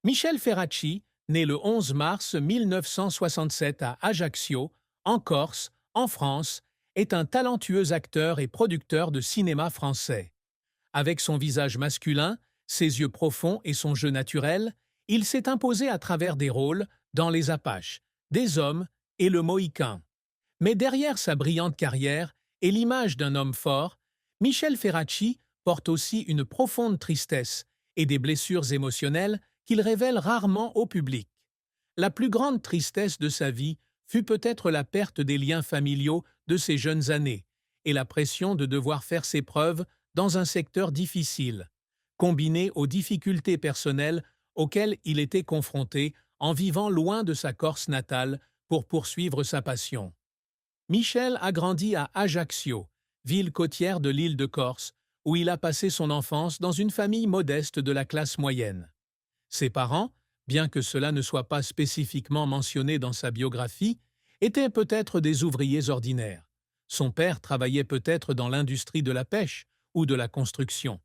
Michel Ferracci, né le 11 mars 1967 à Ajaccio, en Corse, en France, est un talentueux acteur et producteur de cinéma français. Avec son visage masculin, ses yeux profonds et son jeu naturel, il s'est imposé à travers des rôles dans Les Apaches, Des Hommes et Le Mohican. Mais derrière sa brillante carrière et l'image d'un homme fort, Michel Ferracci porte aussi une profonde tristesse et des blessures émotionnelles qu'il révèle rarement au public. La plus grande tristesse de sa vie fut peut-être la perte des liens familiaux de ses jeunes années et la pression de devoir faire ses preuves dans un secteur difficile, combinée aux difficultés personnelles auxquelles il était confronté en vivant loin de sa Corse natale pour poursuivre sa passion. Michel a grandi à Ajaccio, ville côtière de l'île de Corse, où il a passé son enfance dans une famille modeste de la classe moyenne. Ses parents, bien que cela ne soit pas spécifiquement mentionné dans sa biographie, étaient peut-être des ouvriers ordinaires. Son père travaillait peut-être dans l'industrie de la pêche ou de la construction,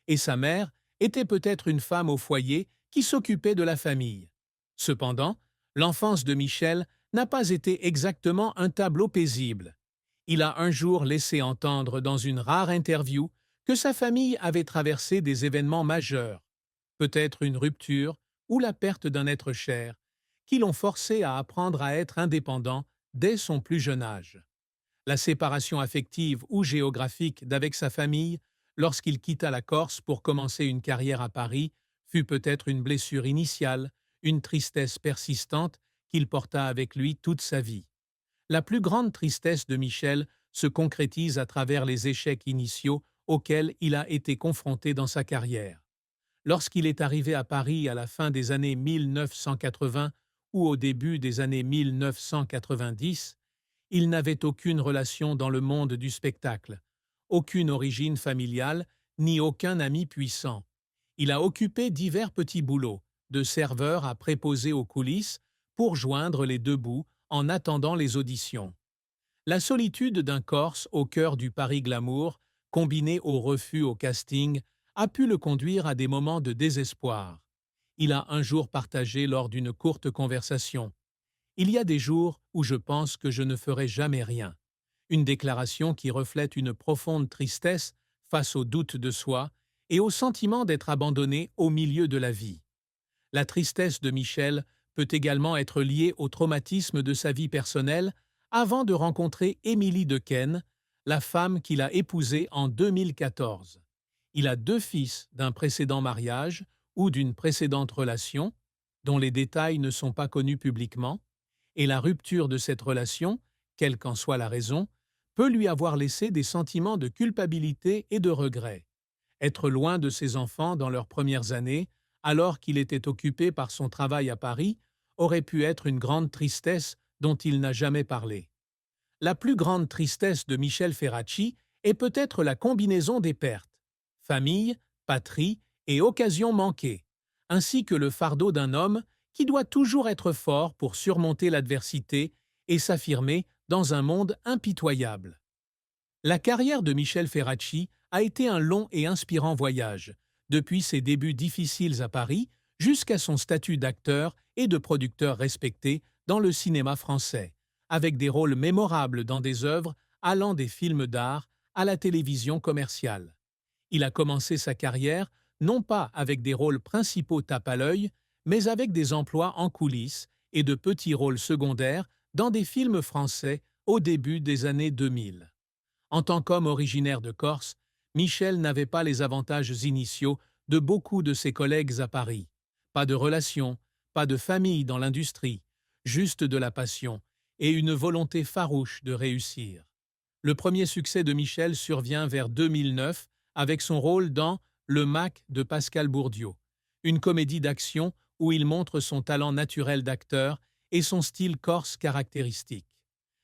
et sa mère était peut-être une femme au foyer qui s'occupait de la famille. Cependant, l'enfance de Michel n'a pas été exactement un tableau paisible. Il a un jour laissé entendre dans une rare interview que sa famille avait traversé des événements majeurs, peut-être une rupture ou la perte d'un être cher, qui l'ont forcé à apprendre à être indépendant dès son plus jeune âge. La séparation affective ou géographique d'avec sa famille, lorsqu'il quitta la Corse pour commencer une carrière à Paris, fut peut-être une blessure initiale, une tristesse persistante qu'il porta avec lui toute sa vie. La plus grande tristesse de Michel se concrétise à travers les échecs initiaux auxquels il a été confronté dans sa carrière. Lorsqu'il est arrivé à Paris à la fin des années 1980 ou au début des années 1990, il n'avait aucune relation dans le monde du spectacle, aucune origine familiale, ni aucun ami puissant. Il a occupé divers petits boulots, de serveur à préposé aux coulisses, pour joindre les deux bouts en attendant les auditions. La solitude d'un Corse au cœur du Paris glamour, combinée au refus au casting, a pu le conduire à des moments de désespoir. Il a un jour partagé lors d'une courte conversation: « Il y a des jours où je pense que je ne ferai jamais rien », une déclaration qui reflète une profonde tristesse face au doute de soi et au sentiment d'être abandonné au milieu de la vie. La tristesse de Michel peut également être liée au traumatisme de sa vie personnelle avant de rencontrer Émilie Dequesne, la femme qu'il a épousée en 2014. Il a deux fils d'un précédent mariage ou d'une précédente relation, dont les détails ne sont pas connus publiquement, et la rupture de cette relation, quelle qu'en soit la raison, peut lui avoir laissé des sentiments de culpabilité et de regret. Être loin de ses enfants dans leurs premières années, alors qu'il était occupé par son travail à Paris, aurait pu être une grande tristesse dont il n'a jamais parlé. La plus grande tristesse de Michel Ferracci est peut-être la combinaison des pertes: famille, patrie et occasions manquées, ainsi que le fardeau d'un homme qui doit toujours être fort pour surmonter l'adversité et s'affirmer dans un monde impitoyable. La carrière de Michel Ferracci a été un long et inspirant voyage, depuis ses débuts difficiles à Paris jusqu'à son statut d'acteur et de producteur respecté dans le cinéma français, avec des rôles mémorables dans des œuvres allant des films d'art à la télévision commerciale. Il a commencé sa carrière non pas avec des rôles principaux tape à l'œil, mais avec des emplois en coulisses et de petits rôles secondaires dans des films français au début des années 2000. En tant qu'homme originaire de Corse, Michel n'avait pas les avantages initiaux de beaucoup de ses collègues à Paris. Pas de relations, pas de famille dans l'industrie, juste de la passion et une volonté farouche de réussir. Le premier succès de Michel survient vers 2009 avec son rôle dans Le Mac de Pascal Bourdieu, une comédie d'action où il montre son talent naturel d'acteur et son style corse caractéristique.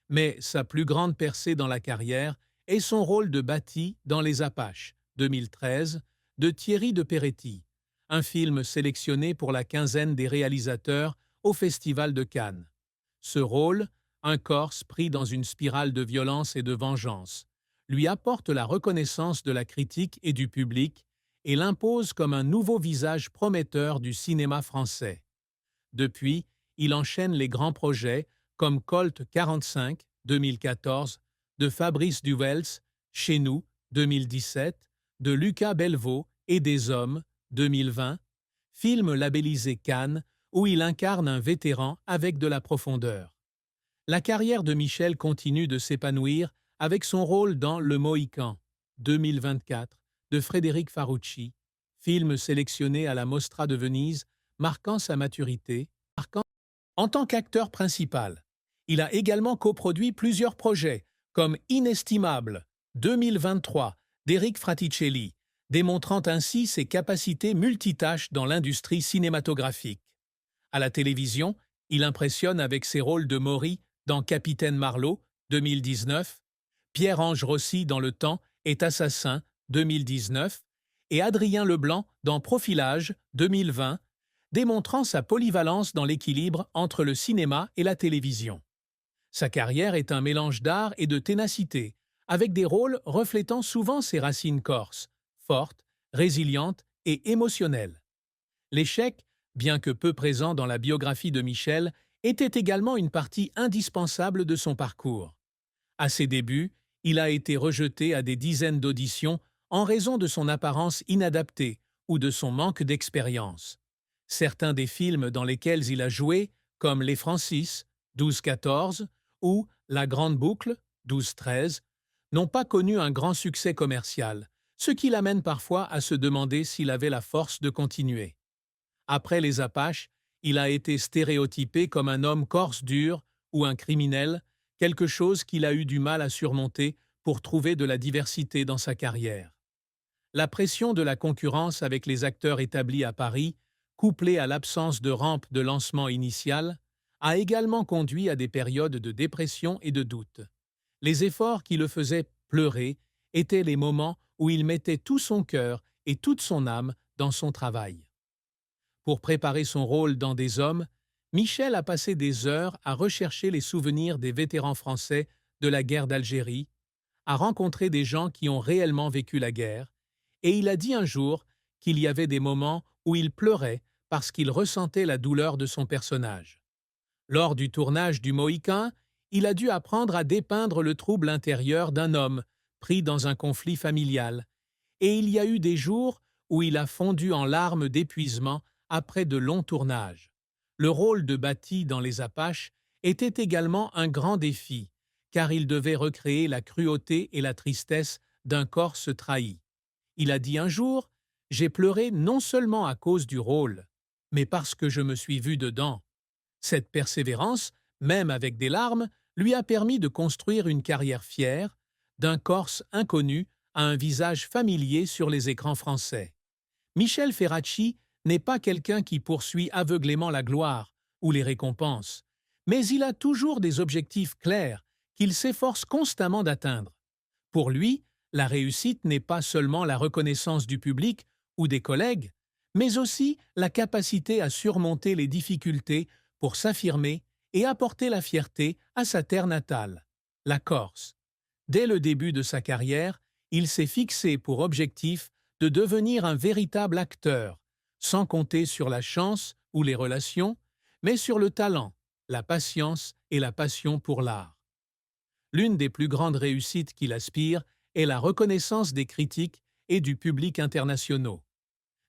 Mais sa plus grande percée dans la carrière est son rôle de Bati dans Les Apaches, 2013, de Thierry de Peretti, un film sélectionné pour la quinzaine des réalisateurs au Festival de Cannes. Ce rôle, un Corse pris dans une spirale de violence et de vengeance, lui apporte la reconnaissance de la critique et du public et l'impose comme un nouveau visage prometteur du cinéma français. Depuis, il enchaîne les grands projets comme Colt 45, 2014, de Fabrice Duvels, Chez nous, 2017, de Lucas Belvaux et des Hommes, 2020, film labellisé Cannes, où il incarne un vétéran avec de la profondeur. La carrière de Michel continue de s'épanouir avec son rôle dans Le Mohican, 2024, de Frédéric Farucci, film sélectionné à la Mostra de Venise, marquant sa maturité. En tant qu'acteur principal, il a également coproduit plusieurs projets, comme Inestimable, 2023, d'Éric Fraticelli, démontrant ainsi ses capacités multitâches dans l'industrie cinématographique. À la télévision, il impressionne avec ses rôles de Maury dans Capitaine Marlowe, 2019, Pierre-Ange Rossi dans Le Temps est assassin, 2019, et Adrien Leblanc dans Profilage, 2020, démontrant sa polyvalence dans l'équilibre entre le cinéma et la télévision. Sa carrière est un mélange d'art et de ténacité, avec des rôles reflétant souvent ses racines corses, fortes, résilientes et émotionnelles. L'échec, bien que peu présent dans la biographie de Michel, était également une partie indispensable de son parcours. À ses débuts, il a été rejeté à des dizaines d'auditions en raison de son apparence inadaptée ou de son manque d'expérience. Certains des films dans lesquels il a joué, comme Les Francis, 12-14, ou La Grande Boucle, 12-13, n'ont pas connu un grand succès commercial, ce qui l'amène parfois à se demander s'il avait la force de continuer. Après Les Apaches, il a été stéréotypé comme un homme corse dur ou un criminel, quelque chose qu'il a eu du mal à surmonter pour trouver de la diversité dans sa carrière. La pression de la concurrence avec les acteurs établis à Paris, couplée à l'absence de rampe de lancement initiale, a également conduit à des périodes de dépression et de doute. Les efforts qui le faisaient pleurer étaient les moments où il mettait tout son cœur et toute son âme dans son travail. Pour préparer son rôle dans Des Hommes, Michel a passé des heures à rechercher les souvenirs des vétérans français de la guerre d'Algérie, à rencontrer des gens qui ont réellement vécu la guerre, et il a dit un jour qu'il y avait des moments où il pleurait parce qu'il ressentait la douleur de son personnage. Lors du tournage du Mohican, il a dû apprendre à dépeindre le trouble intérieur d'un homme pris dans un conflit familial, et il y a eu des jours où il a fondu en larmes d'épuisement après de longs tournages. Le rôle de Bati dans Les Apaches était également un grand défi, car il devait recréer la cruauté et la tristesse d'un Corse trahi. Il a dit un jour « J'ai pleuré non seulement à cause du rôle, mais parce que je me suis vu dedans ». Cette persévérance, même avec des larmes, lui a permis de construire une carrière fière, d'un Corse inconnu à un visage familier sur les écrans français. Michel Ferracci n'est pas quelqu'un qui poursuit aveuglément la gloire ou les récompenses, mais il a toujours des objectifs clairs qu'il s'efforce constamment d'atteindre. Pour lui, la réussite n'est pas seulement la reconnaissance du public ou des collègues, mais aussi la capacité à surmonter les difficultés pour s'affirmer et apporter la fierté à sa terre natale, la Corse. Dès le début de sa carrière, il s'est fixé pour objectif de devenir un véritable acteur, sans compter sur la chance ou les relations, mais sur le talent, la patience et la passion pour l'art. L'une des plus grandes réussites qu'il aspire est la reconnaissance des critiques et du public internationaux.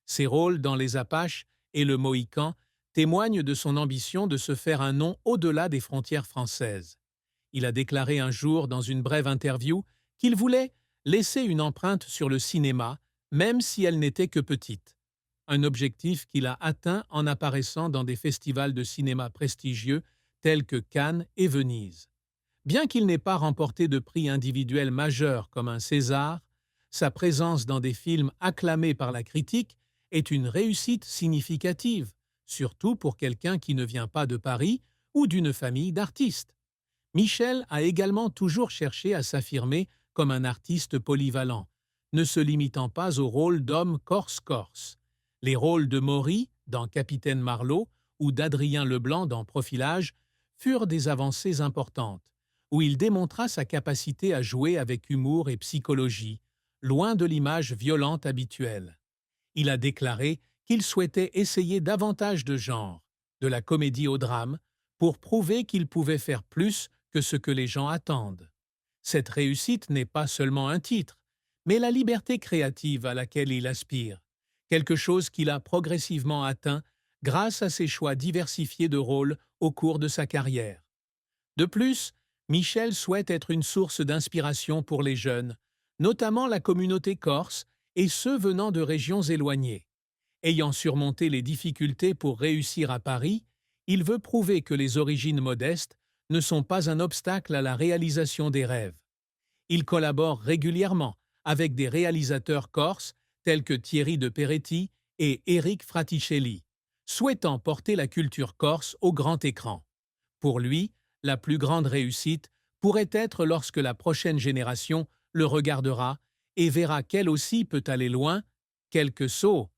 Ses rôles dans Les Apaches et Le Mohican témoignent de son ambition de se faire un nom au-delà des frontières françaises. Il a déclaré un jour dans une brève interview qu'il voulait laisser une empreinte sur le cinéma, même si elle n'était que petite. Un objectif qu'il a atteint en apparaissant dans des festivals de cinéma prestigieux tels que Cannes et Venise. Bien qu'il n'ait pas remporté de prix individuel majeur comme un César, sa présence dans des films acclamés par la critique est une réussite significative, surtout pour quelqu'un qui ne vient pas de Paris ou d'une famille d'artistes. Michel a également toujours cherché à s'affirmer comme un artiste polyvalent, ne se limitant pas au rôle d'homme corse-corse. Les rôles de Maury dans Capitaine Marlowe ou d'Adrien Leblanc dans Profilage furent des avancées importantes, où il démontra sa capacité à jouer avec humour et psychologie, loin de l'image violente habituelle. Il a déclaré qu'il souhaitait essayer davantage de genres, de la comédie au drame, pour prouver qu'il pouvait faire plus que ce que les gens attendent. Cette réussite n'est pas seulement un titre, mais la liberté créative à laquelle il aspire, quelque chose qu'il a progressivement atteint grâce à ses choix diversifiés de rôles au cours de sa carrière. De plus, Michel souhaite être une source d'inspiration pour les jeunes, notamment la communauté corse et ceux venant de régions éloignées. Ayant surmonté les difficultés pour réussir à Paris, il veut prouver que les origines modestes ne sont pas un obstacle à la réalisation des rêves. Il collabore régulièrement avec des réalisateurs corses tels que Thierry de Peretti et Éric Fraticelli, souhaitant porter la culture corse au grand écran. Pour lui, la plus grande réussite pourrait être lorsque la prochaine génération le regardera et verra qu'elle aussi peut aller loin, quelques sauts